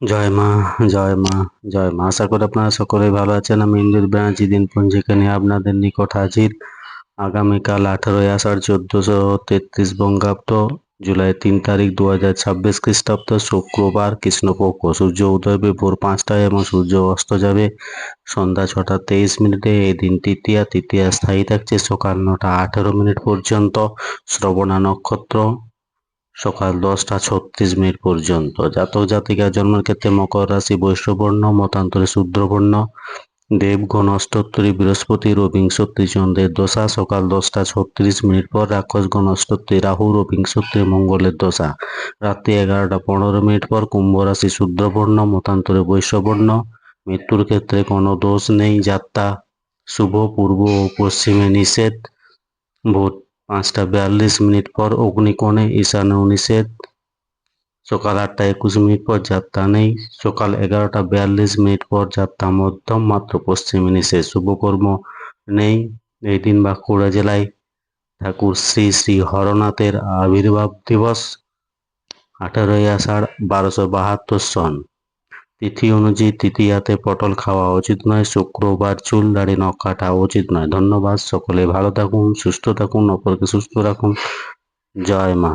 জয় মা, জয় মা, জয় মা। আশা করি আপনারা সকলেই ভালো আছেন। আমি ইন্দ্র ব্যানার্জি দিন পঞ্জিকা নিয়ে আপনাদের নিকট হাজির। আগামীকাল 18ই আষাঢ় 1433 বঙ্গাব্দ, জুলাই 3 তারিখ 2026 খ্রিস্টাব্দ, শুক্রবার, কৃষ্ণপক্ষ। সূর্য উদয় হবে ভোর 5টায় এবং সূর্য অস্ত যাবে সন্ধ্যা 6টা 23 মিনিটে। এই দিন তৃতীয়া স্থায়ী থাকছে সকাল 9টা 18 মিনিট পর্যন্ত। শ্রবণা নক্ষত্র সকাল 10টা 36 মিনিট পর্যন্ত। জাতক জাতিকার জন্মের ক্ষেত্রে মকর রাশি, বৈশ্যবর্ণ, মতান্তরে শূদ্রবর্ণ, দেবগণ অষ্টোত্তরী, বৃহস্পতি ও বিংশোত্তরী চন্দ্রের দশা সকাল 10টা 36 মিনিট পর, রাক্ষসগণ অষ্টোত্তরী রাহুর ও বিংশোত্তরী মঙ্গলের দশা রাত্রি 11টা 15 মিনিট পর। কুম্ভ রাশি শূদ্রবর্ণ, মতান্তরে বৈশ্যবর্ণ, মৃত্যুর ক্ষেত্রে কোনো দোষ নেই, যাত্রা শুভ, পূর্ব ও পশ্চিমে নিষেধ, ভোর 5টা 42 মিনিট পর অগ্নিকোণে, ঈশানেও নিষেধ, সকাল 8টা 21 মিনিট পর যাত্রা নেই, সকাল 11টা 42 মিনিট পর যাত্রা মধ্যম, মাত্র পশ্চিমে নিষেধ, শুভকর্ম নেই। এই দিন বাঁকুড়া জেলায় ঠাকুর শ্রী শ্রী হরনাথের আবির্ভাব দিবস। 18ই আষাঢ় 1272 সন। তিথি অনুযায়ী তৃতীয়াতে পটল খাওয়া উচিত নয়। শুক্রবার চুল দাড়ি নখ কাটা উচিত নয়। ধন্যবাদ। সকলে ভালো থাকুন, সুস্থ থাকুন, অপরকে সুস্থ রাখুন। জয় মা।